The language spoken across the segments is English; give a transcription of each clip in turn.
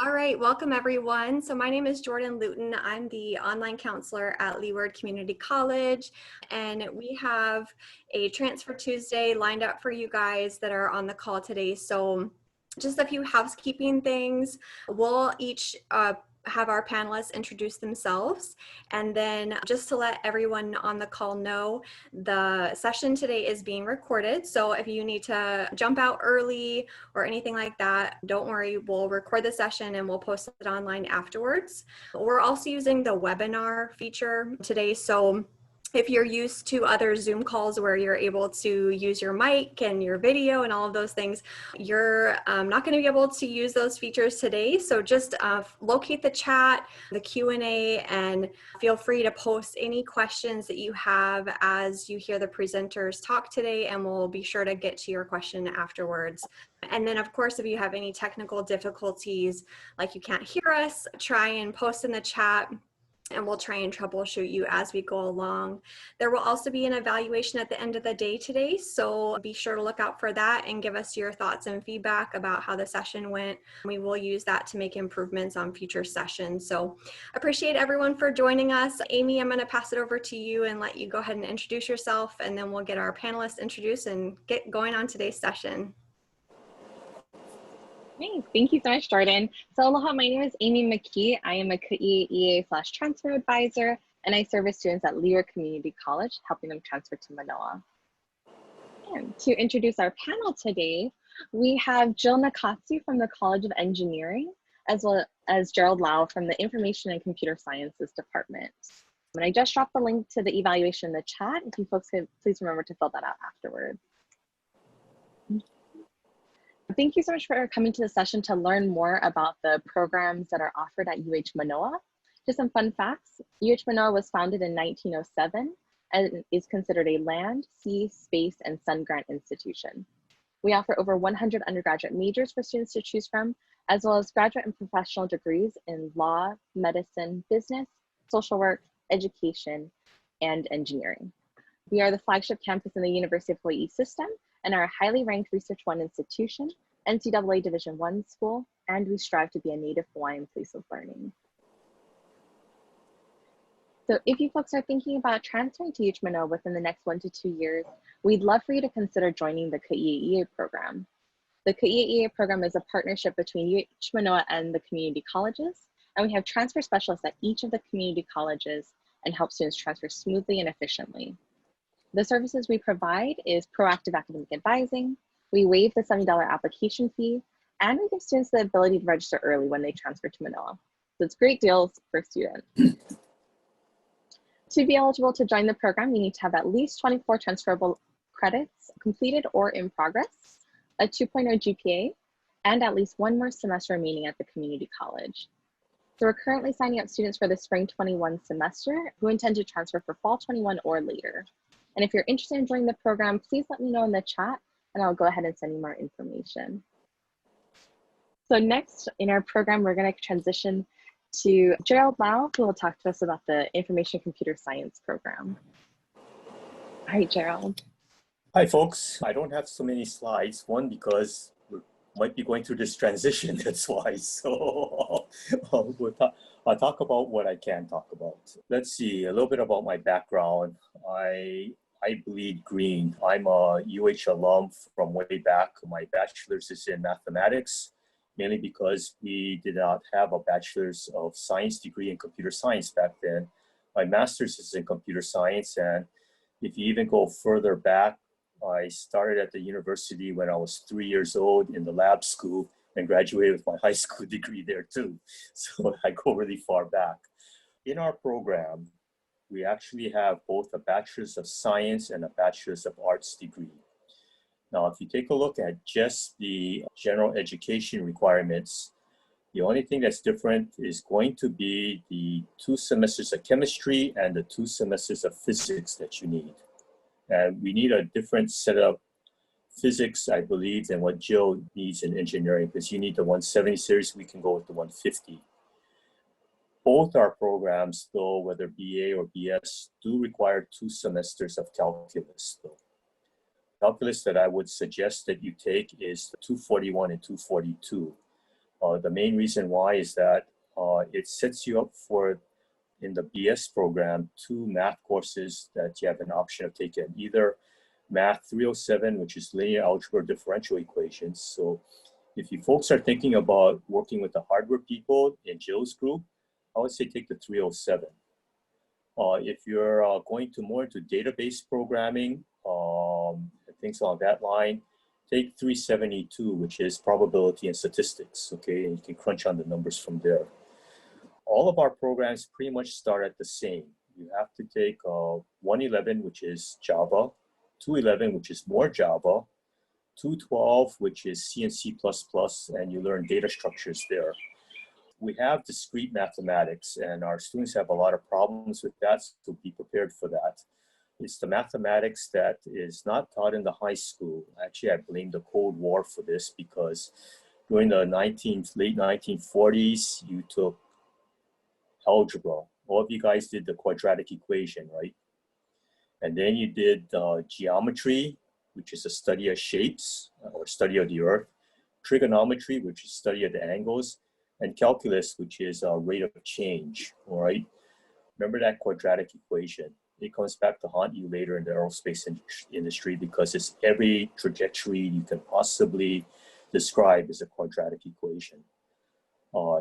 All right, welcome everyone. So my name is Jordan Luton. I'm the online counselor at Leeward Community College, and we have a Transfer Tuesday lined up for you guys that are on the call today. So just a few housekeeping things. We'll each have our panelists introduce themselves, and then just to let everyone on the call know, the session today is being recorded. So if you need to jump out early or anything like that, don't worry, we'll record the session and we'll post it online afterwards. We're also using the webinar feature today, so if you're used to other Zoom calls where you're able to use your mic and your video and all of those things, you're not going to be able to use those features today. So just locate the chat, the Q&A, and feel free to post any questions that you have as you hear the presenters talk today, and we'll be sure to get to your question afterwards. And then, of course, if you have any technical difficulties, like you can't hear us, try and post in the chat, and we'll try and troubleshoot you as we go along. There will also be an evaluation at the end of the day today, so be sure to look out for that and give us your thoughts and feedback about how the session went. We will use that to make improvements on future sessions. So appreciate everyone for joining us. Amy, I'm going to pass it over to you and let you go ahead and introduce yourself, and then we'll get our panelists introduced and get going on today's session. Thanks. Thank you so much, Jordan. So aloha, my name is Amy McKee. I am a EA/transfer advisor, and I serve students at Leeward Community College, helping them transfer to Manoa. And to introduce our panel today, we have Jill Nakatsu from the College of Engineering, as well as Gerald Lau from the Information and Computer Sciences Department. And I just dropped the link to the evaluation in the chat. If you folks could please remember to fill that out afterwards. Thank you so much for coming to the session to learn more about the programs that are offered at UH Mānoa. Just some fun facts. UH Mānoa was founded in 1907 and is considered a land, sea, space, and sun grant institution. We offer over 100 undergraduate majors for students to choose from, as well as graduate and professional degrees in law, medicine, business, social work, education, and engineering. We are the flagship campus in the University of Hawaii system and are a highly ranked Research 1 institution, NCAA Division I school, and we strive to be a native Hawaiian place of learning. So if you folks are thinking about transferring to UH Mānoa within the next 1 to 2 years, we'd love for you to consider joining the KEA program. The KEA program is a partnership between UH Mānoa and the community colleges, and we have transfer specialists at each of the community colleges and help students transfer smoothly and efficiently. The services we provide is proactive academic advising, we waive the $70 application fee, and we give students the ability to register early when they transfer to Manoa. So it's great deals for students. To be eligible to join the program, you need to have at least 24 transferable credits completed or in progress, a 2.0 GPA, and at least 1 more semester remaining at the community college. So we're currently signing up students for the spring 21 semester who intend to transfer for fall 21 or later. And if you're interested in joining the program, please let me know in the chat and I'll go ahead and send you more information. So next in our program, we're going to transition to Gerald Lau, who will talk to us about the Information Computer Science program. All right, Gerald. Hi, folks. I don't have so many slides. One, because we might be going through this transition, that's why. So I'll talk about what I can talk about. Let's see, a little bit about my background. I bleed green. I'm a UH alum from way back. My bachelor's is in mathematics, mainly because we did not have a bachelor's of science degree in computer science back then. My master's is in computer science, and if you even go further back, I started at the university when I was 3 years old in the lab school and graduated with my high school degree there too. So I go really far back. In our program, we actually have both a Bachelor's of Science and a Bachelor's of Arts degree. Now, if you take a look at just the general education requirements, the only thing that's different is going to be the 2 semesters of chemistry and the 2 semesters of physics that you need. And we need a different set of physics, I believe, than what Jill needs in engineering, because you need the 170 series, we can go with the 150. Both our programs, though, whether BA or BS, do require 2 semesters of calculus, though. Calculus that I would suggest that you take is 241 and 242. The main reason why is that it sets you up for, in the BS program, 2 math courses that you have an option of taking. Either Math 307, which is linear algebra differential equations. So if you folks are thinking about working with the hardware people in Jill's group, I would say take the 307. If you're going to more into database programming, and things along that line, take 372, which is probability and statistics, okay? And you can crunch on the numbers from there. All of our programs pretty much start at the same. You have to take 111, which is Java, 211, which is more Java, 212, which is C and C++, and you learn data structures there. We have discrete mathematics, and our students have a lot of problems with that, so be prepared for that. It's the mathematics that is not taught in the high school. Actually, I blame the Cold War for this, because during the late 1940s, you took algebra. All of you guys did the quadratic equation, right? And then you did geometry, which is a study of shapes or study of the earth, trigonometry, which is study of the angles, and calculus, which is rate of change, all right? Remember that quadratic equation. It comes back to haunt you later in the aerospace industry, because it's every trajectory you can possibly describe as a quadratic equation.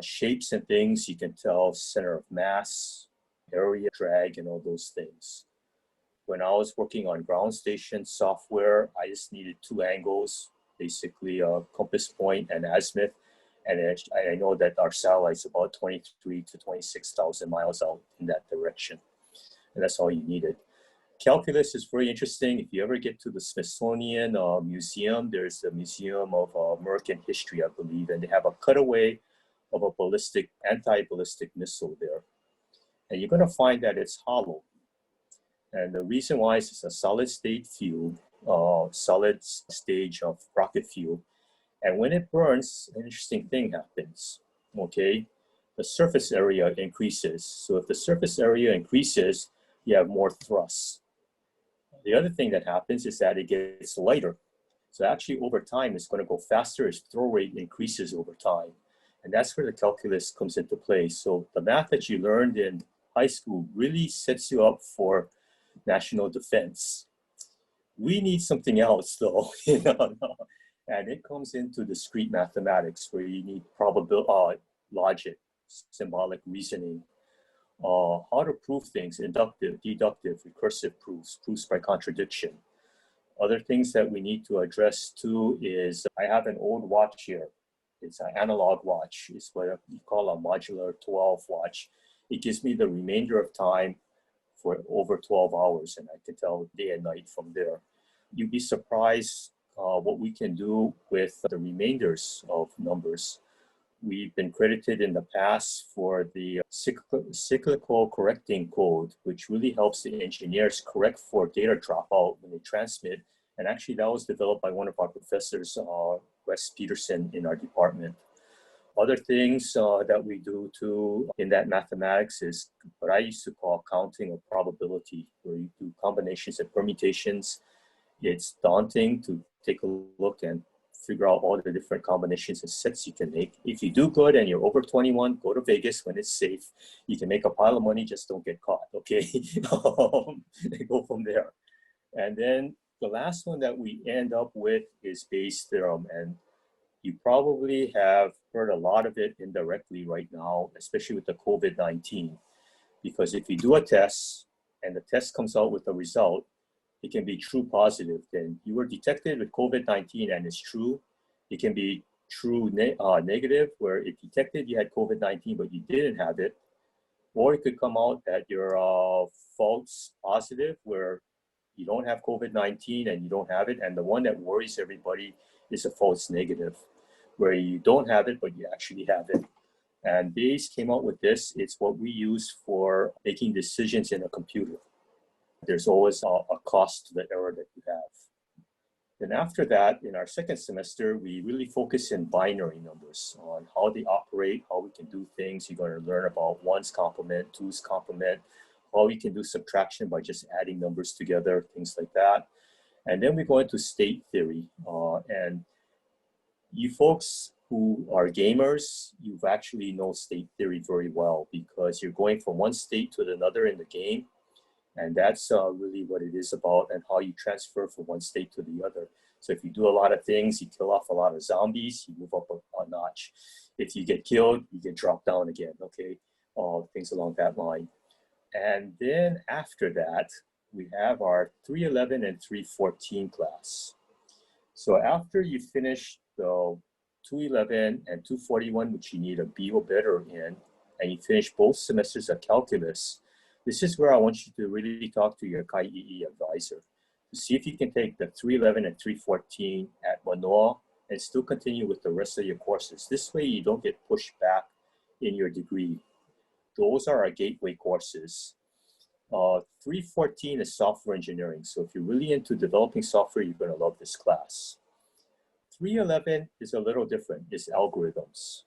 Shapes and things, you can tell center of mass, area, drag, and all those things. When I was working on ground station software, I just needed 2 angles, basically a compass point and azimuth. And I know that our satellite's about 23 to 26,000 miles out in that direction. And that's all you needed. Calculus is very interesting. If you ever get to the Smithsonian Museum, there's a Museum of American History, I believe, and they have a cutaway of a anti-ballistic missile there. And you're gonna find that it's hollow. And the reason why is it's a solid state fuel, solid stage of rocket fuel. And when it burns, an interesting thing happens, okay? The surface area increases. So if the surface area increases, you have more thrust. The other thing that happens is that it gets lighter. So actually over time, it's gonna go faster as throw rate increases over time. And that's where the calculus comes into play. So the math that you learned in high school really sets you up for national defense. We need something else though, you know, and it comes into discrete mathematics where you need logic, symbolic reasoning, how to prove things, inductive, deductive, recursive proofs, proofs by contradiction. Other things that we need to address too is, I have an old watch here. It's an analog watch. It's what you call a modular 12 watch. It gives me the remainder of time for over 12 hours, and I can tell day and night from there. You'd be surprised what we can do with the remainders of numbers. We've been credited in the past for the cyclical correcting code, which really helps the engineers correct for data dropout when they transmit. And actually that was developed by one of our professors, Wes Peterson, in our department. Other things that we do too in that mathematics is what I used to call counting of probability, where you do combinations and permutations. It's daunting to take a look and figure out all the different combinations and sets you can make. If you do good and you're over 21, go to Vegas when it's safe. You can make a pile of money, just don't get caught, okay? And go from there. And then the last one that we end up with is Bayes' theorem. And you probably have heard a lot of it indirectly right now, especially with the COVID-19. Because if you do a test and the test comes out with a result, it can be true positive. Then you were detected with COVID-19 and it's true. It can be true negative, where it detected you had COVID-19, but you didn't have it. Or it could come out that you're false positive, where you don't have COVID-19 and you don't have it. And the one that worries everybody is a false negative, where you don't have it, but you actually have it. And Bayes came out with this. It's what we use for making decisions in a computer. There's always a cost to the error that you have. Then after that, in our second semester, we really focus in binary numbers on how they operate, how we can do things. You're going to learn about ones complement, twos complement, how we can do subtraction by just adding numbers together, things like that. And then we go into state theory. And you folks who are gamers, you've actually know state theory very well because you're going from one state to another in the game. And that's really what it is about and how you transfer from one state to the other. So if you do a lot of things, you kill off a lot of zombies, you move up a notch. If you get killed, you get dropped down again, okay? Things along that line. And then after that, we have our 311 and 314 class. So after you finish the 211 and 241, which you need a B or better in, and you finish both semesters of calculus, this is where I want you to really talk to your KIEE advisor to see if you can take the 311 and 314 at Mānoa and still continue with the rest of your courses. This way you don't get pushed back in your degree. Those are our gateway courses. 314 is software engineering. So if you're really into developing software, you're going to love this class. 311 is a little different. It's algorithms.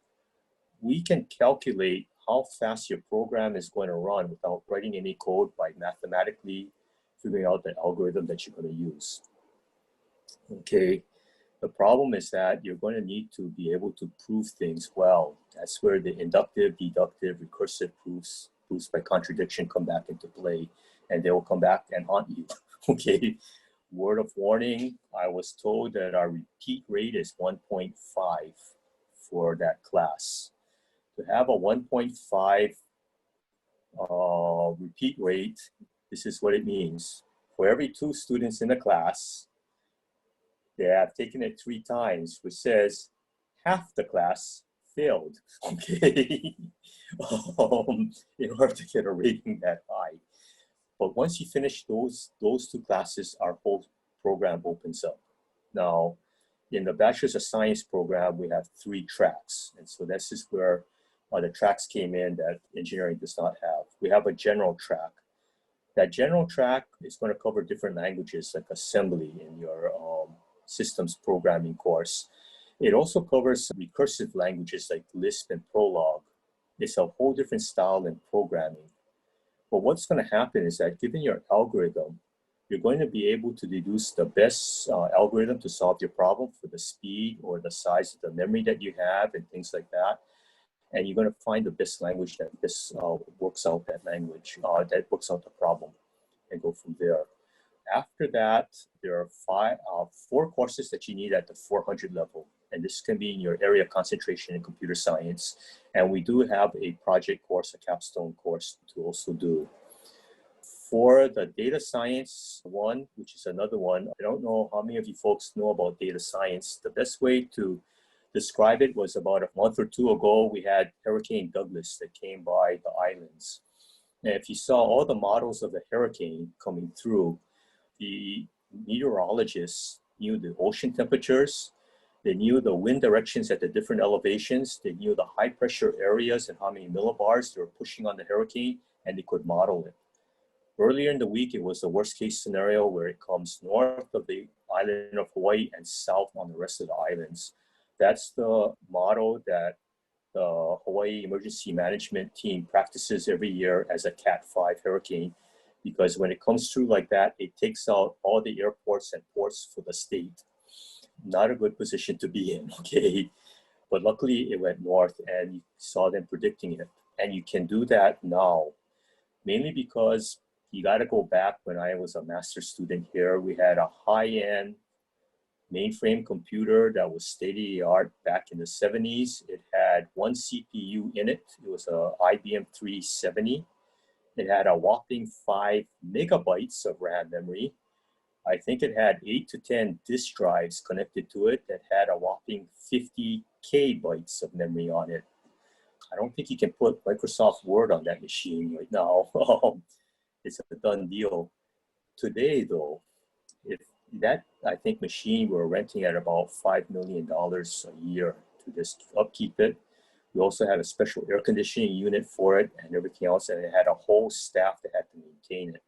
We can calculate how fast your program is going to run without writing any code by mathematically figuring out the algorithm that you're going to use. Okay. The problem is that you're going to need to be able to prove things well. That's where the inductive, deductive, recursive proofs by contradiction come back into play, and they will come back and haunt you. Okay. Word of warning, I was told that our repeat rate is 1.5 for that class. To have a 1.5 repeat rate, this is what it means. For every 2 students in the class, they have taken it 3 times, which says half the class failed, okay, in order to get a rating that high. But once you finish those 2 classes, our whole program opens up. Now, in the Bachelor's of Science program, we have 3 tracks. And so this is where the tracks came in that engineering does not have. We have a general track. That general track is going to cover different languages like assembly in your systems programming course. It also covers recursive languages like Lisp and Prolog. It's a whole different style in programming. But what's going to happen is that given your algorithm, you're going to be able to deduce the best algorithm to solve your problem for the speed or the size of the memory that you have and things like that. And you're going to find the best language that works out that language, that works out the problem, and go from there. After that, there are 4 courses that you need at the 400 level. And this can be in your area of concentration in computer science. And we do have a project course, a capstone course to also do. For the data science one, which is another one, I don't know how many of you folks know about data science. The best way to describe it was about a month or 2 ago, we had Hurricane Douglas that came by the islands. And if you saw all the models of the hurricane coming through, the meteorologists knew the ocean temperatures, they knew the wind directions at the different elevations, they knew the high pressure areas and how many millibars they were pushing on the hurricane, and they could model it. Earlier in the week, it was the worst case scenario where it comes north of the island of Hawaii and south on the rest of the islands. That's the model that the Hawaii Emergency Management Team practices every year as a Cat 5 hurricane, because when it comes through like that, it takes out all the airports and ports for the state. Not a good position to be in, okay? But luckily it went north and you saw them predicting it. And you can do that now, mainly because you got to go back when I was a master's student here. We had a high-end mainframe computer that was state-of-the-art back in the 70s. It had 1 CPU in it. It was a IBM 370. It had a whopping 5 megabytes of RAM memory. I think it had 8 to 10 disk drives connected to it that had a whopping 50K bytes of memory on it. I don't think you can put Microsoft Word on that machine right now. It's a done deal. Today, though, if that, I think, machine we're renting at about $5 million a year to just upkeep it. We also had a special air conditioning unit for it and everything else, and it had a whole staff that had to maintain it.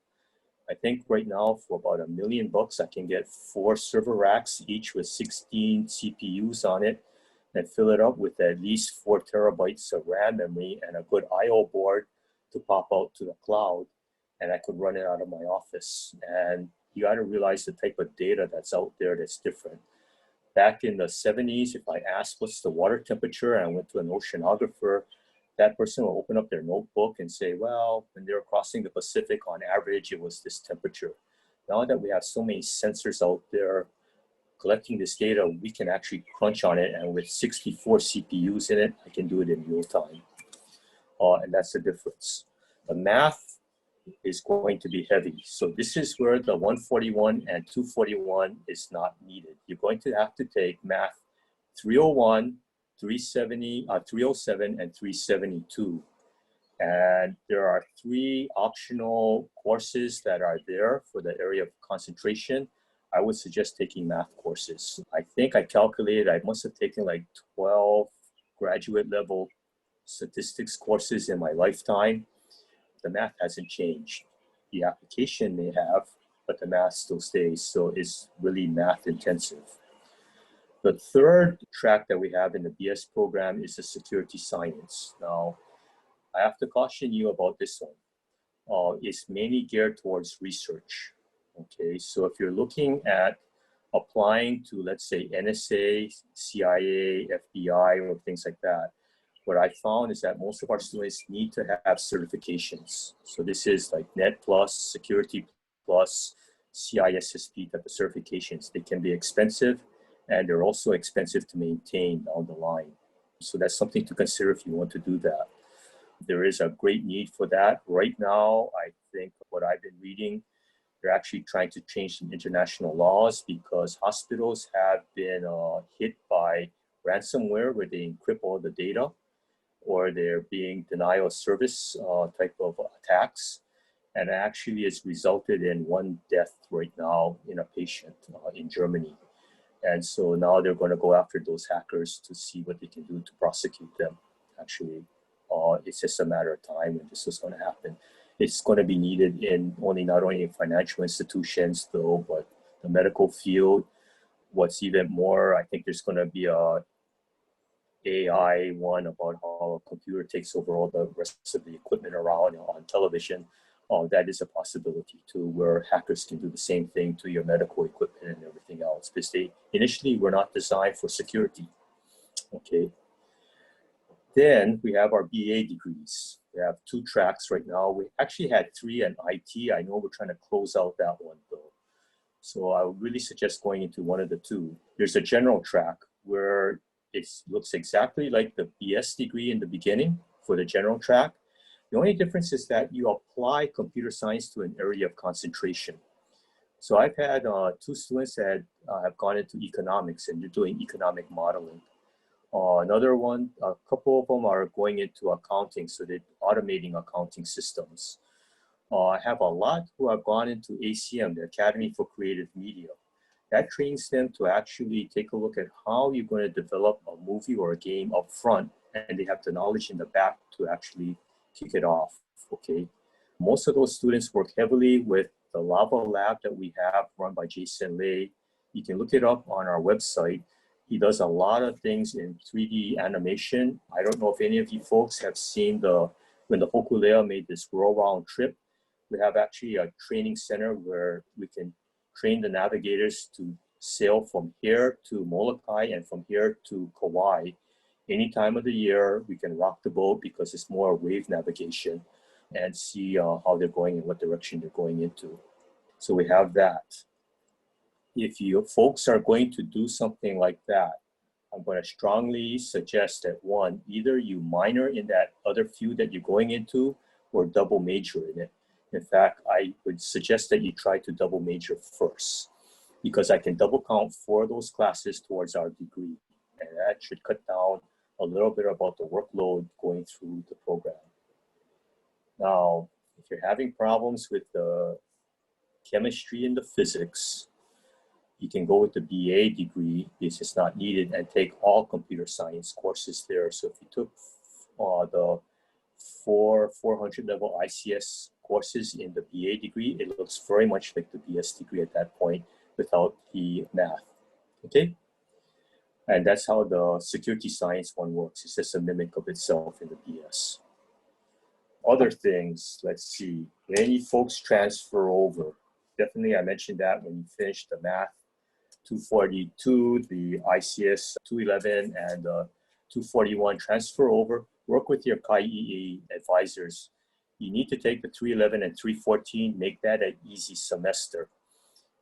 I think right now for about $1 million, I can get 4 server racks, each with 16 CPUs on it, and fill it up with at least 4 terabytes of RAM memory and a good I/O board to pop out to the cloud, and I could run it out of my office. And you got to realize the type of data that's out there that's different. Back in the 70s, if I asked what's the water temperature and I went to an oceanographer, that person will open up their notebook and say, well, when they were crossing the Pacific, on average, it was this temperature. Now that we have so many sensors out there collecting this data, we can actually crunch on it. And with 64 CPUs in it, I can do it in real time. And that's the difference. The math is going to be heavy. So this is where the 141 and 241 is not needed. You're going to have to take math 301, 307, and 372. And there are 3 optional courses that are there for the area of concentration. I would suggest taking math courses. I think I calculated I must have taken like 12 graduate level statistics courses in my lifetime. The math hasn't changed. The application may have, but the math still stays. So it's really math intensive. The third track that we have in the BS program is the security science. Now, I have to caution you about this one. It's mainly geared towards research. Okay, so if you're looking at applying to, let's say, NSA, CIA, FBI, or things like that, what I found is that most of our students need to have certifications. So this is like Net Plus, Security Plus, CISSP type of certifications. They can be expensive, and they're also expensive to maintain down the line. So that's something to consider if you want to do that. There is a great need for that. Right now, I think what I've been reading, they're actually trying to change some international laws because hospitals have been hit by ransomware where they encrypt all the data, or they're being denial of service type of attacks. And actually it's resulted in 1 death right now in a patient in Germany. And so now they're going to go after those hackers to see what they can do to prosecute them. Actually, it's just a matter of time when this is going to happen. It's going to be needed in not only in financial institutions though, but the medical field. What's even more, I think there's going to be a AI one about how a computer takes over all the rest of the equipment around on television. That is a possibility too, where hackers can do the same thing to your medical equipment and everything else, because they initially were not designed for security. Okay. Then we have our BA degrees. We have 2 tracks right now. We actually had 3 in IT. I know we're trying to close out that one though. So I would really suggest going into one of the 2. There's a general track where it looks exactly like the BS degree in the beginning for the general track. The only difference is that you apply computer science to an area of concentration. So I've had 2 students that have gone into economics and they're doing economic modeling. Another one, a couple of them are going into accounting, so they're automating accounting systems. I have a lot who have gone into ACM, the Academy for Creative Media. That trains them to actually take a look at how you're going to develop a movie or a game up front, and they have the knowledge in the back to actually kick it off, okay? Most of those students work heavily with the Lava Lab that we have run by Jason Lay. You can look it up on our website. He does a lot of things in 3D animation. I don't know if any of you folks have seen when the Hokulea made this world round trip. We have actually a training center where we can train the navigators to sail from here to Molokai and from here to Kauai. Any time of the year, we can rock the boat because it's more wave navigation and see how they're going and what direction they're going into. So we have that. If you folks are going to do something like that, I'm going to strongly suggest that one, either you minor in that other field that you're going into or double major in it. In fact, I would suggest that you try to double major first, because I can double count 4 of those classes towards our degree. And that should cut down a little bit about the workload going through the program. Now, if you're having problems with the chemistry and the physics, you can go with the BA degree because it's not needed and take all computer science courses there. So if you took the 400 level ICS courses in the BA degree, it looks very much like the BS degree at that point without the math, okay? And that's how the security science one works. It's just a mimic of itself in the BS. Other things, let's see, many folks transfer over. Definitely, I mentioned that when you finish the math 242, the ICS 211, and 241 transfer over. Work with your KIEA advisors. You need to take the 311 and 314, make that an easy semester.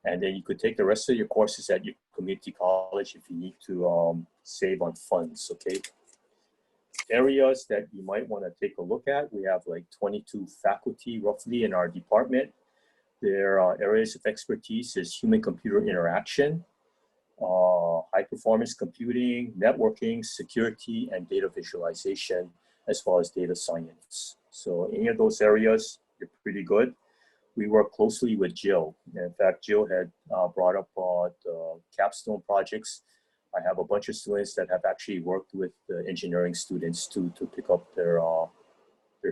And then you could take the rest of your courses at your community college if you need to save on funds, okay? Areas that you might want to take a look at, we have like 22 faculty roughly in our department. Their areas of expertise is human-computer interaction, high-performance computing, networking, security, and data visualization, as well as data science. So any of those areas, you're pretty good. We work closely with Jill. In fact, Jill had brought up the capstone projects. I have a bunch of students that have actually worked with the engineering students to pick up their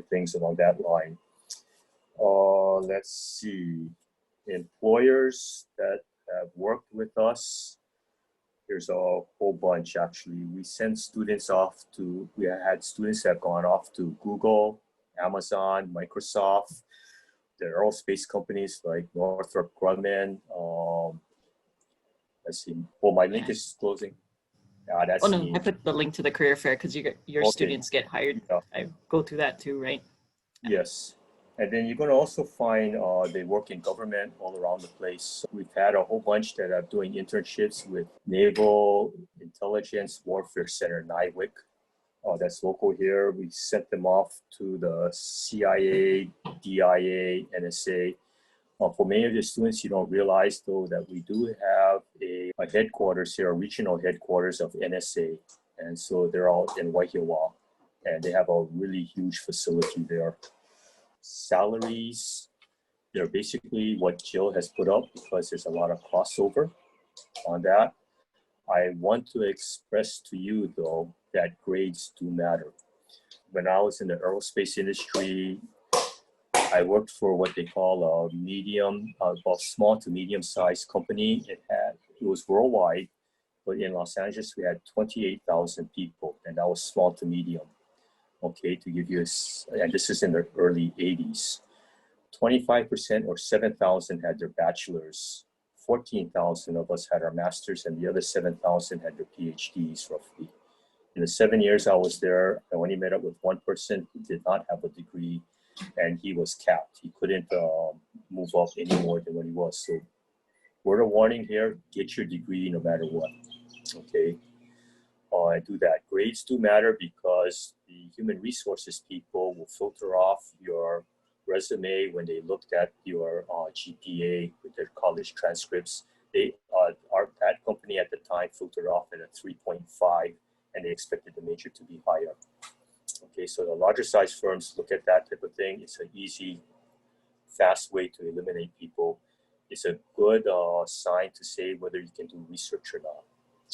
things along that line. Let's see, employers that have worked with us. There's a whole bunch actually. We send students off to, we had students that have gone off to Google, Amazon, Microsoft, the aerospace companies like Northrop Grumman. Let's see. Well, my link is closing. That's no, me. I put the link to the career fair because your students get hired. Yeah. I go through that too, right? Yes. And then you're going to also find they work in government all around the place. We've had a whole bunch that are doing internships with Naval Intelligence Warfare Center, NIWIC. That's local here. We sent them off to the CIA, DIA, NSA. For many of the students, you don't realize, though, that we do have a headquarters here, a regional headquarters of NSA. And so they're all in Waihiwa, and they have a really huge facility there. Salaries, they're basically what Jill has put up because there's a lot of crossover on that. I want to express to you, though, that grades do matter. When I was in the aerospace industry, I worked for what they call a medium, small to medium-sized company. It was worldwide, but in Los Angeles we had 28,000 people, and that was small to medium. Okay, to give you and this is in the early 80s. 25% or 7,000 had their bachelor's. 14,000 of us had our master's, and the other 7,000 had their PhDs roughly. In the 7 years I was there, I only met up with one person who did not have a degree, and he was capped. He couldn't move up any more than what he was. So word of warning here, get your degree no matter what, okay? I do that. Grades do matter because the human resources people will filter off your resume when they looked at your GPA with their college transcripts. That company at the time filtered off at a 3.5, and they expected the major to be higher. Okay, so the larger size firms look at that type of thing. It's an easy, fast way to eliminate people. It's a good sign to say whether you can do research or not.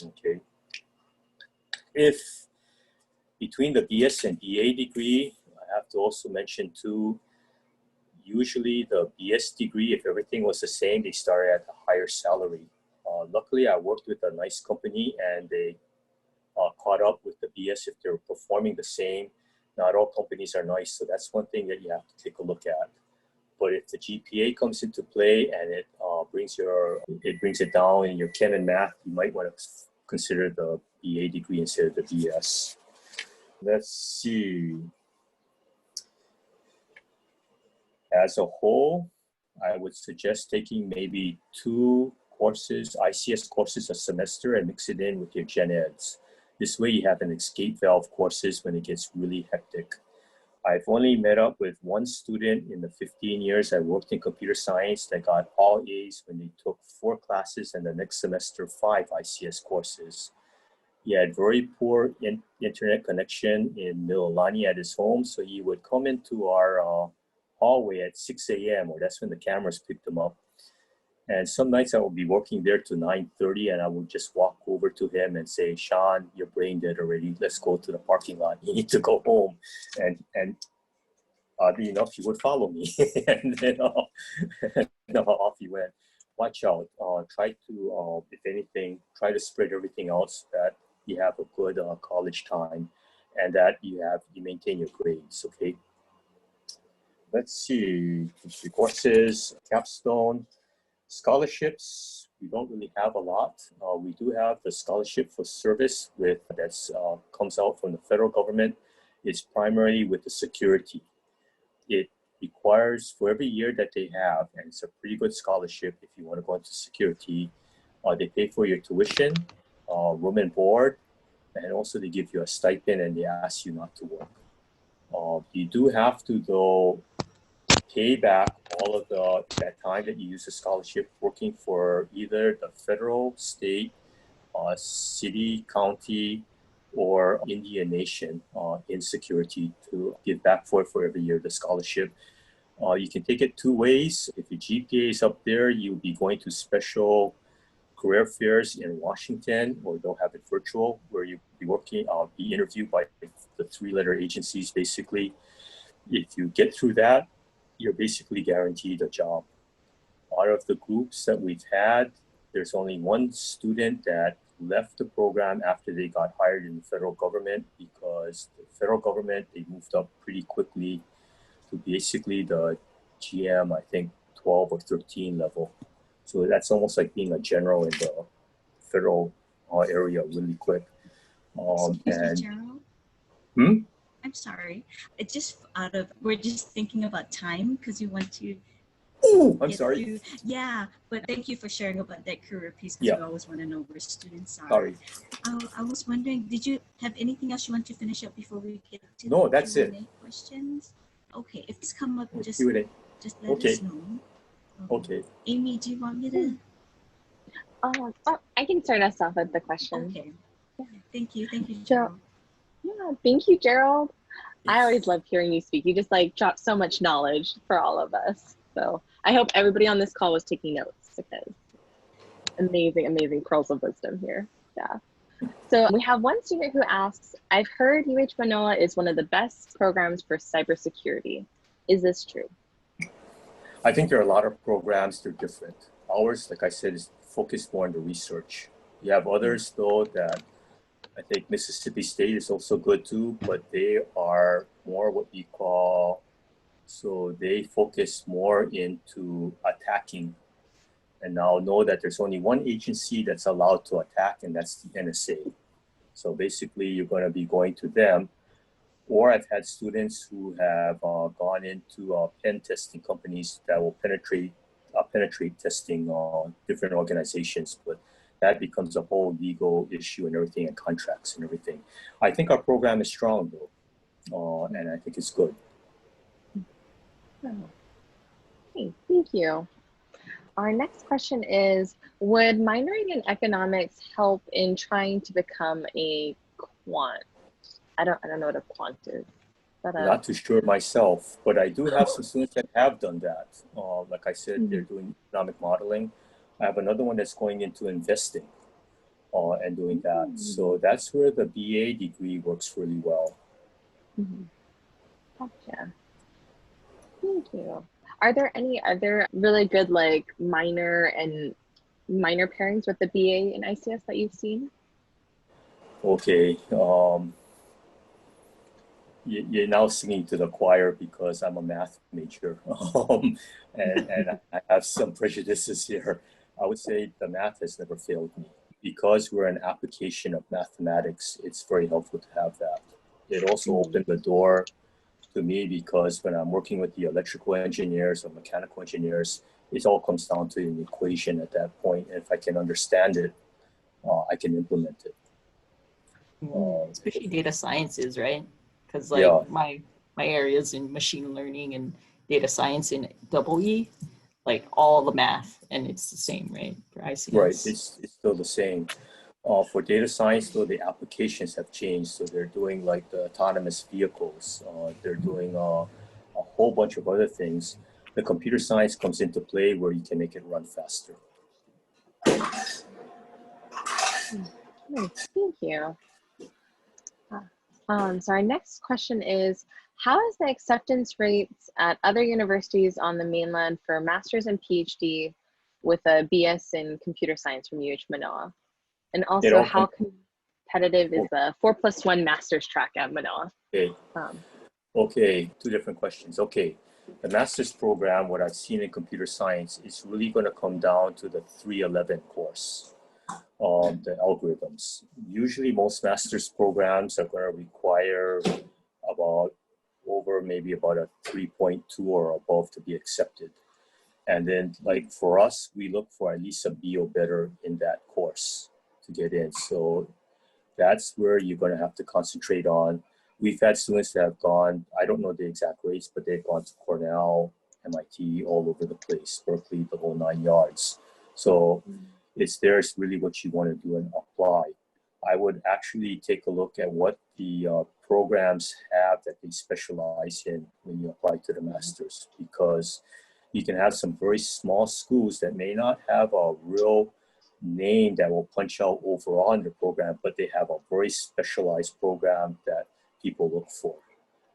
Okay. If between the BS and BA degree, I have to also mention too, usually the BS degree, if everything was the same, they started at a higher salary. Luckily, I worked with a nice company and they caught up with the BS if they're performing the same. Not all companies are nice, so that's one thing that you have to take a look at. But if the GPA comes into play and it brings it down in your chem and math, you might want to consider the BA degree instead of the BS. Let's see. As a whole, I would suggest taking maybe 2 courses, ICS courses a semester, and mix it in with your gen eds. This way you have an escape valve courses when it gets really hectic. I've only met up with one student in the 15 years I worked in computer science that got all A's when they took 4 classes and the next semester 5 ICS courses. He had very poor internet connection in Mililani at his home, so he would come into our hallway at 6 a.m. or that's when the cameras picked him up. And some nights I would be working there to 9:30 and I would just walk over to him and say, Sean, you're brain dead already. Let's go to the parking lot. You need to go home. And oddly enough, he would follow me. And then off he went. Watch out. Try to, if anything, try to spread everything else so that you have a good college time and that you maintain your grades, okay? Let's see, courses, capstone, scholarships. we don't really have a lot. We do have the scholarship for service that's comes out from the federal government. It's primarily with the security. It requires for every year that they have, and it's a pretty good scholarship if you want to go into security. They pay for your tuition, room and board, and also they give you a stipend and they ask you not to work. You do have to, though, pay back all of that time that you use the scholarship working for either the federal, state, city, county, or Indian nation in security to give back for every year the scholarship. You can take it two ways. If your GPA is up there, you'll be going to special career fairs in Washington, or they'll have it virtual, where you'll be working, be interviewed by the three-letter agencies, basically. If you get through that, you're basically guaranteed a job. Out of the groups that we've had, there's only one student that left the program after they got hired in the federal government, because the federal government, they moved up pretty quickly to basically the GM, I think 12 or 13 level. So that's almost like being a general in the federal area really quick. Gerald? I'm sorry. It just we're just thinking about time because we want to. Oh, I'm sorry. Yeah, but thank you for sharing about that career piece because we always want to know where students are. Sorry. I was wondering, did you have anything else you want to finish up before we get to the that's Q&A questions? Okay, if it's come up, just Q&A. Let us know. Okay. Amy, do you want me to? I can start us off with the question. Okay. Thank you, Gerald. Yeah, thank you, Gerald. I always love hearing you speak. You just drop so much knowledge for all of us. So I hope everybody on this call was taking notes, because amazing pearls of wisdom here. Yeah. So we have one student who asks, I've heard UH Mānoa is one of the best programs for cybersecurity. Is this true? I think there are a lot of programs that are different. Ours, like I said, is focused more on the research. You have others, though, that I think Mississippi State is also good too, but they are more what we call, so they focus more into attacking. And now know that there's only one agency that's allowed to attack, and that's the NSA. So basically, you're going to be going to them. Or I've had students who have gone into pen testing companies that will penetrate testing on different organizations, but that becomes a whole legal issue and everything, and contracts and everything. I think our program is strong, though, and I think it's good. Okay, thank you. Our next question is, would minoring in economics help in trying to become a quant? I don't know what a quant is. But, not too sure myself, but I do have some students that have done that. Like I said, they're doing economic modeling. I have another one that's going into investing and doing that. So that's where the BA degree works really well. Gotcha. Thank you. Are there any other really good minor pairings with the BA in ICS that you've seen? Okay. You're now singing to the choir because I'm a math major and I have some prejudices here. I would say the math has never failed me. Because we're an application of mathematics, it's very helpful to have that. It also opened the door to me because when I'm working with the electrical engineers or mechanical engineers, it all comes down to an equation at that point. And if I can understand it, I can implement it. Especially data sciences, right? Because my areas in machine learning and data science in EE, all the math, and it's the same, right? For ICS. Right, it's still the same. For data science, though, the applications have changed. So they're doing the autonomous vehicles. They're doing a whole bunch of other things. The computer science comes into play where you can make it run faster. Thank you. So our next question is, how is the acceptance rates at other universities on the mainland for master's and PhD with a BS in computer science from UH Mānoa? And also, how competitive is the 4+1 master's track at Manoa? Okay. Okay, two different questions. Okay, the master's program, what I've seen in computer science, is really going to come down to the 311 course, the algorithms. Usually most master's programs are going to require about maybe about a 3.2 or above to be accepted. And then like for us, we look for at least a B or better in that course to get in. So that's where you're going to have to concentrate on. We've had students that have gone, I don't know the exact rates, but they've gone to Cornell, MIT, all over the place, Berkeley, the whole 9 yards. So it's really what you want to do and apply. I would actually take a look at what the programs have that they specialize in when you apply to the master's, because you can have some very small schools that may not have a real name that will punch out overall in the program, but they have a very specialized program that people look for.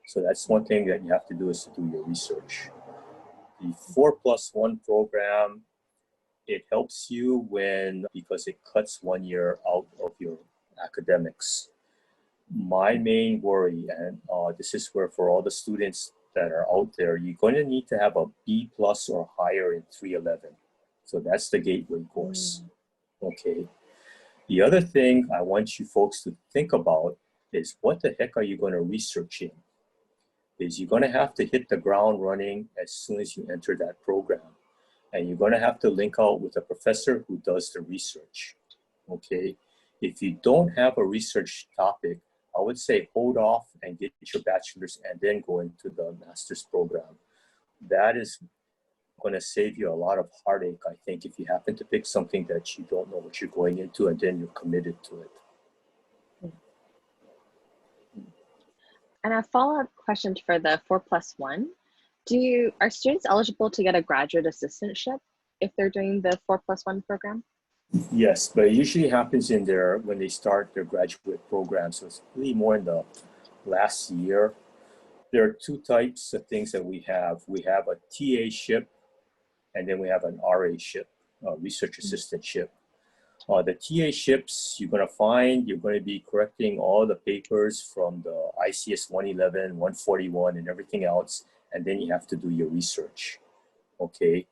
So that's one thing that you have to do, is to do your research. The 4+1 program, it helps you because it cuts 1 year out of your academics. My main worry, and this is where for all the students that are out there, you're going to need to have a B+ or higher in 311. So that's the gateway course. Okay. The other thing I want you folks to think about is, what the heck are you going to research in? Is you're going to have to hit the ground running as soon as you enter that program. And you're going to have to link out with a professor who does the research. Okay. If you don't have a research topic, I would say hold off and get your bachelor's and then go into the master's program. That is going to save you a lot of heartache, I think, if you happen to pick something that you don't know what you're going into and then you're committed to it. And a follow-up question for the 4+1, are students eligible to get a graduate assistantship if they're doing the 4+1 program? Yes, but it usually happens when they start their graduate program. So it's really more in the last year. There are two types of things that we have. We have a TA-ship, and then we have an RA-ship, research assistantship. The TA-ships, you're going to be correcting all the papers from the ICS 111, 141, and everything else, and then you have to do your research, okay?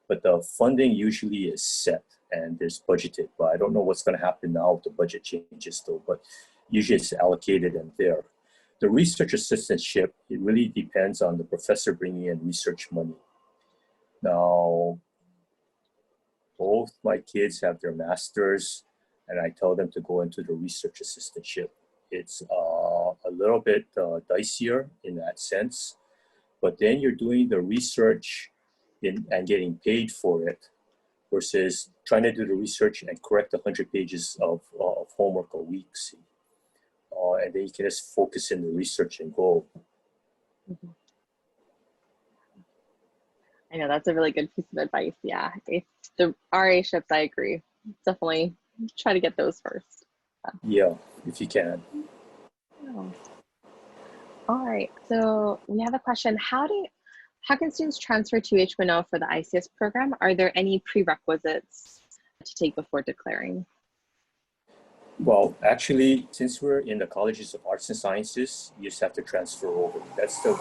But the funding usually is set and there's budgeted, but I don't know what's going to happen now with the budget changes though, but usually it's allocated and there. The research assistantship, it really depends on the professor bringing in research money. Now, both my kids have their masters, and I tell them to go into the research assistantship. It's a little bit dicier in that sense, but then you're doing the research and getting paid for it, versus trying to do the research and correct 100 pages of homework a week. And then you can just focus in the research and go. Mm-hmm. I know that's a really good piece of advice. Yeah, it's the RA ships, I agree. Definitely try to get those first. Yeah, if you can. Oh. All right, so we have a question. How can students transfer to UH Mānoa for the ICS program? Are there any prerequisites to take before declaring? Well, actually, since we're in the colleges of arts and sciences, you just have to transfer over. That's the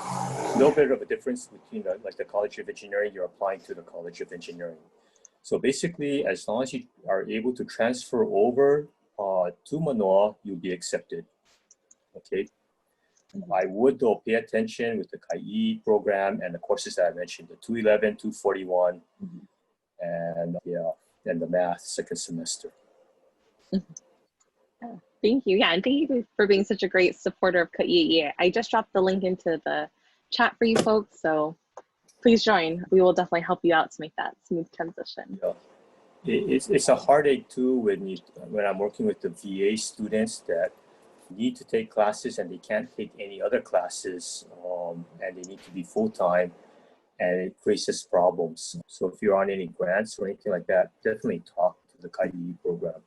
little bit of a difference between the College of Engineering, you're applying to the College of Engineering. So basically, as long as you are able to transfer over to Manoa, you'll be accepted, okay? I would though pay attention with the KAI program and the courses that I mentioned, the 211, 241, and the math second semester. Thank you. Yeah, and thank you for being such a great supporter of KAI. I just dropped the link into the chat for you folks, so please join. We will definitely help you out to make that smooth transition. Yeah. It's a heartache too when I'm working with the VA students that need to take classes and they can't take any other classes, and they need to be full-time, and it creates problems. So if you're on any grants or anything like that, definitely talk to the KAI program.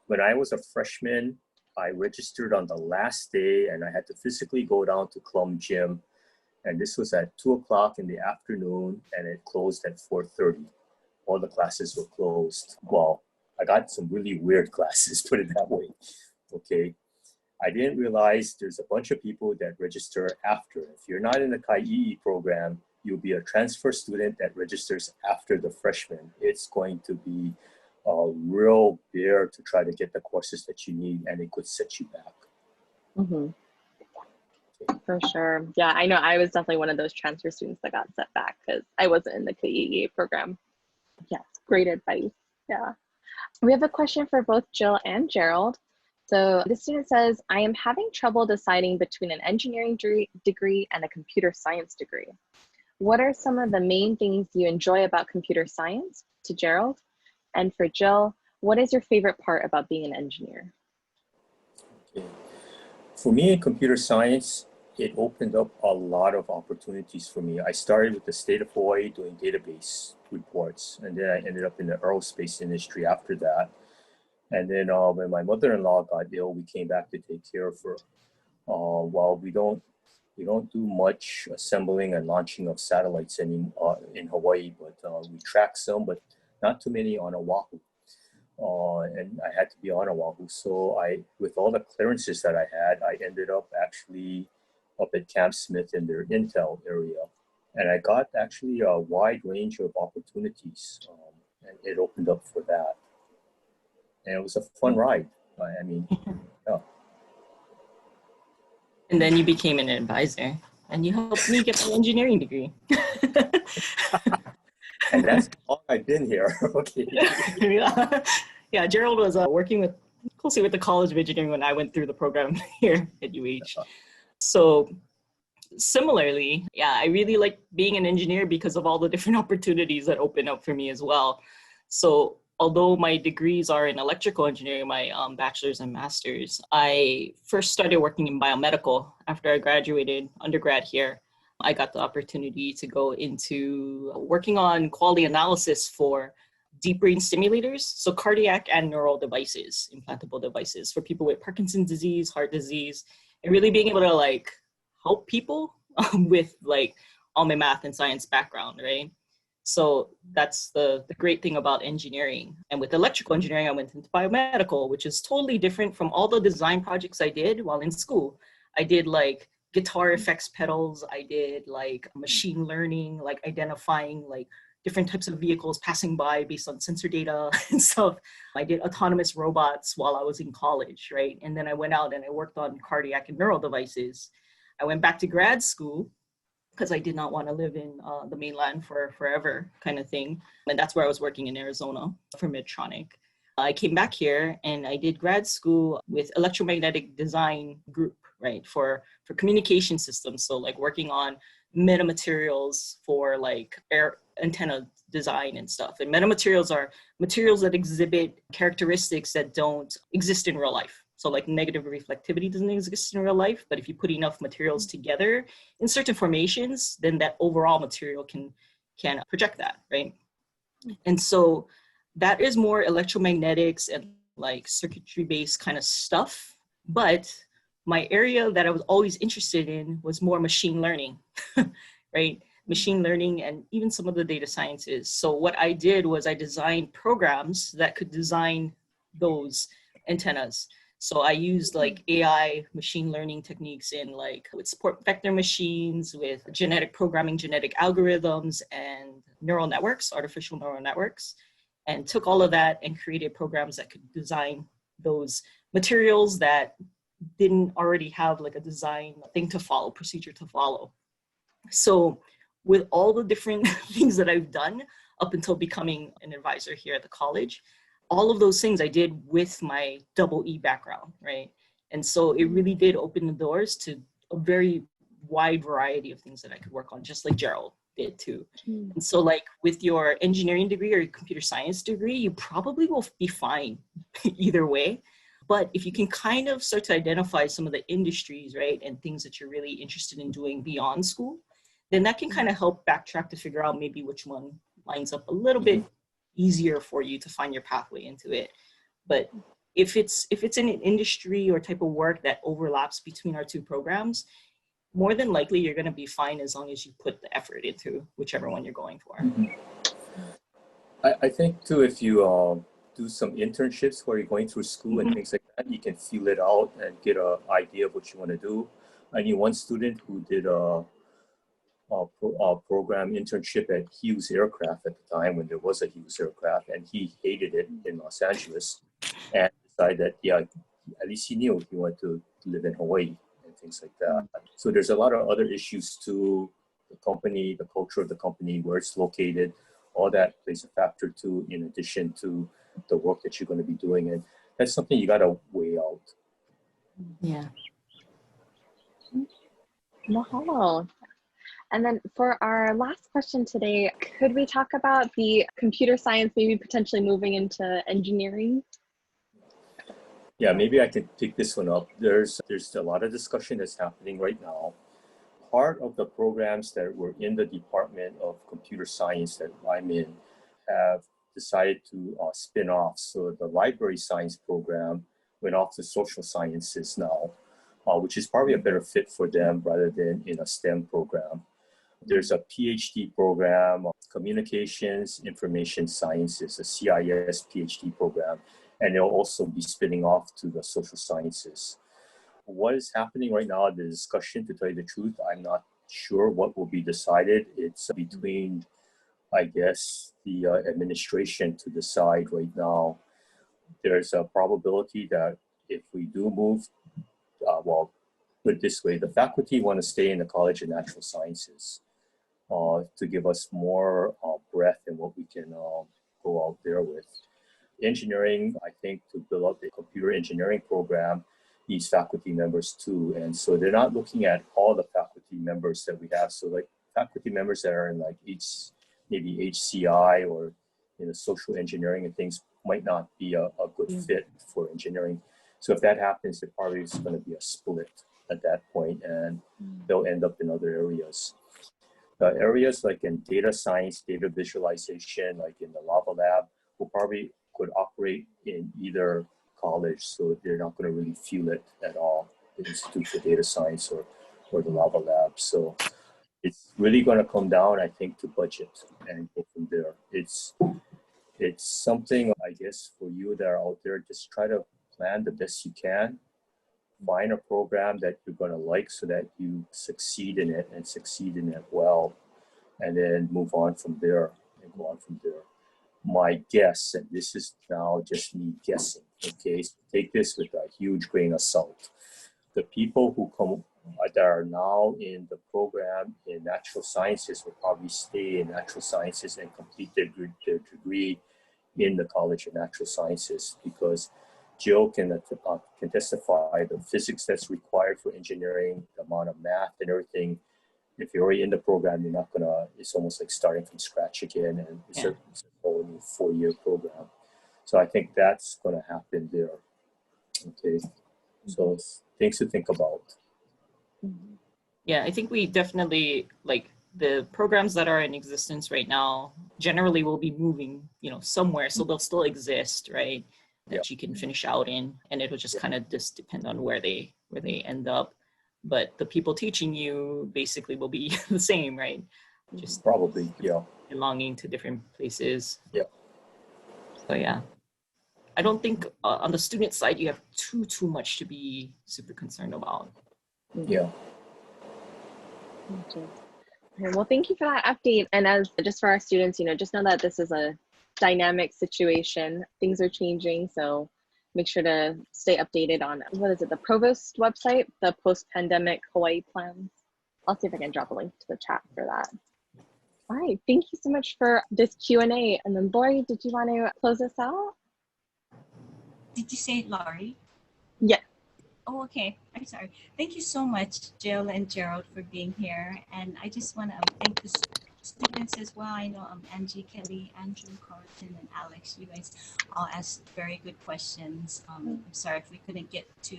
When I was a freshman, I registered on the last day and I had to physically go down to Clum Gym, and this was at 2 o'clock in the afternoon and it closed at 4:30. All the classes were closed. Well, I got some really weird classes, put it that way, okay? I didn't realize there's a bunch of people that register after. If you're not in the KAI program, you'll be a transfer student that registers after the freshman, it's going to be a real bear to try to get the courses that you need, and it could set you back. Mm-hmm. For sure. Yeah, I know I was definitely one of those transfer students that got set back because I wasn't in the KEA program. Yes, great advice. Yeah. We have a question for both Jill and Gerald. So the student says, I am having trouble deciding between an engineering degree and a computer science degree. What are some of the main things you enjoy about computer science? To Gerald. And for Jill, what is your favorite part about being an engineer? Okay. For me in computer science, it opened up a lot of opportunities for me. I started with the state of Hawaii doing database reports, and then I ended up in the aerospace industry after that. And then when my mother-in-law got ill, we came back to take care of her. While we don't do much assembling and launching of satellites in Hawaii, but we track some, but not too many on Oahu. And I had to be on Oahu. So with all the clearances that I had, I ended up actually up at Camp Smith in their Intel area. And I got actually a wide range of opportunities, and it opened up for that. And it was a fun ride. I mean, yeah. And then you became an advisor, and you helped me get my engineering degree. And that's how long I've been here. Okay. Yeah, Gerald was working closely with the College of Engineering when I went through the program here at UH. So similarly, yeah, I really like being an engineer because of all the different opportunities that open up for me as well. So although my degrees are in electrical engineering, my bachelor's and master's, I first started working in biomedical after I graduated undergrad here. I got the opportunity to go into working on quality analysis for deep brain stimulators, so cardiac and neural devices, implantable devices for people with Parkinson's disease, heart disease, and really being able to like help people with like all my math and science background, right? So that's the great thing about engineering. And with electrical engineering, I went into biomedical, which is totally different from all the design projects I did while in school. I did like guitar effects pedals. I did like machine learning, like identifying like different types of vehicles passing by based on sensor data and stuff. I did autonomous robots while I was in college, right? And then I went out and I worked on cardiac and neural devices. I went back to grad school because I did not want to live in the mainland for forever kind of thing. And that's where I was working in Arizona for Medtronic. I came back here and I did grad school with electromagnetic design group, right, for communication systems. So like working on metamaterials for like air antenna design and stuff. And metamaterials are materials that exhibit characteristics that don't exist in real life. So like negative reflectivity doesn't exist in real life, but if you put enough materials together in certain formations, then that overall material can project that, right? And so that is more electromagnetics and like circuitry-based kind of stuff. But my area that I was always interested in was more machine learning, right? Machine learning and even some of the data sciences. So what I did was I designed programs that could design those antennas. So I used like AI machine learning techniques in like with support vector machines, with genetic programming, genetic algorithms, and neural networks, artificial neural networks, and took all of that and created programs that could design those materials that didn't already have like a design thing to follow, procedure to follow. So with all the different things that I've done up until becoming an advisor here at the college, all of those things I did with my EE background, right? And so it really did open the doors to a very wide variety of things that I could work on, just like Gerald did too. And so like with your engineering degree or your computer science degree, you probably will be fine either way. But if you can kind of start to identify some of the industries, right, and things that you're really interested in doing beyond school, then that can kind of help backtrack to figure out maybe which one lines up a little bit easier for you to find your pathway into it. But if it's in an industry or type of work that overlaps between our two programs, more than likely you're going to be fine as long as you put the effort into whichever one you're going for. I think too, if you do some internships where you're going through school and things like that, you can feel it out and get an idea of what you want to do. I knew one student who did a program internship at Hughes Aircraft at the time when there was a Hughes Aircraft, and he hated it in Los Angeles and decided that, yeah, at least he knew he wanted to live in Hawaii and things like that. So there's a lot of other issues too. The company, the culture of the company, where it's located, all that plays a factor too, in addition to the work that you're going to be doing. And that's something you got to weigh out. Yeah. Mahalo. And then for our last question today, could we talk about the computer science maybe potentially moving into engineering? Yeah, maybe I could pick this one up. There's a lot of discussion that's happening right now. Part of the programs that were in the Department of Computer Science that I'm in have decided to spin off. So the library science program went off to social sciences now, which is probably a better fit for them rather than in a STEM program. There's a PhD program, Communications Information Sciences, a CIS PhD program, and they'll also be spinning off to the social sciences. What is happening right now, the discussion, to tell you the truth, I'm not sure what will be decided. It's between, I guess, the administration to decide right now. There's a probability that if we do move, well, put it this way, the faculty want to stay in the College of Natural Sciences to give us more breadth in what we can go out there with. Engineering, I think, to build up the computer engineering program, needs faculty members too. And so they're not looking at all the faculty members that we have. So like faculty members that are in like maybe HCI or social engineering and things might not be a good fit for engineering. So if that happens, there probably is going to be a split at that point, and they'll end up in other areas. Areas like in data science, data visualization, like in the Lava Lab, will probably could operate in either college, so they're not going to really feel it at all, the Institute for Data Science or the Lava Lab. So it's really going to come down, I think, to budget and go from there. It's something, I guess, for you that are out there, just try to plan the best you can. Find a program that you're going to like so that you succeed in it and succeed in it well, and then move on from there and go on from there. My guess, and this is now just me guessing, okay, so take this with a huge grain of salt. The people who come that are now in the program in natural sciences will probably stay in natural sciences and complete their degree in the College of Natural Sciences, because Jill can testify the physics that's required for engineering, the amount of math and everything. If you're already in the program, you're not gonna, it's almost like starting from scratch again, and it's a whole new 4-year program. So I think that's gonna happen there. Okay, so things to think about. Yeah, I think we definitely, like, the programs that are in existence right now generally will be moving, somewhere, so they'll still exist, right? That you can finish out in, and it'll just kind of just depend on where they end up. But the people teaching you basically will be the same, right? Just probably, belonging to different places. Yeah. So yeah, I don't think on the student side you have too much to be super concerned about. Yeah. Okay, well, thank you for that update. And as just for our students, just know that this is a dynamic situation. Things are changing, so make sure to stay updated on, the Provost website, the post-pandemic Hawaii plans. I'll see if I can drop a link to the chat for that. All right, thank you so much for this Q&A. And then Lori, did you want to close us out? Did you say Laurie? Yeah. Oh, okay. I'm sorry. Thank you so much, Jill and Gerald, for being here. And I just want to thank the students as well. I know Angie, Kelly, Andrew, Carlton, and Alex, you guys all asked very good questions. I'm sorry if we couldn't get to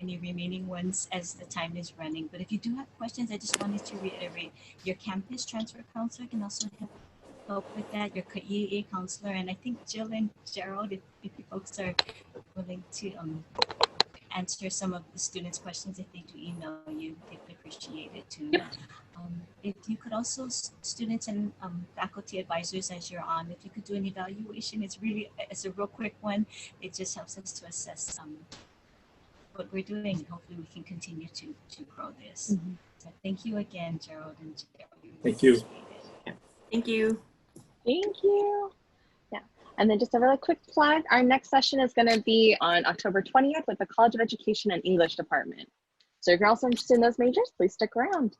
any remaining ones as the time is running. But if you do have questions, I just wanted to reiterate, your campus transfer counselor can also help with that, your EA counselor. And I think Jill and Gerald, if you folks are willing to answer some of the students' questions, if they do email you, they'd appreciate it too. Yep. If you could also, students and faculty advisors, as you're on, if you could do an evaluation, it's a real quick one. It just helps us to assess what we're doing, and hopefully we can continue to grow this. So thank you again, Gerald and Gerald. Thank you. Thank you. Thank you. Yeah. And then just a really quick plug, our next session is going to be on October 20th with the College of Education and English Department. So if you're also interested in those majors, please stick around.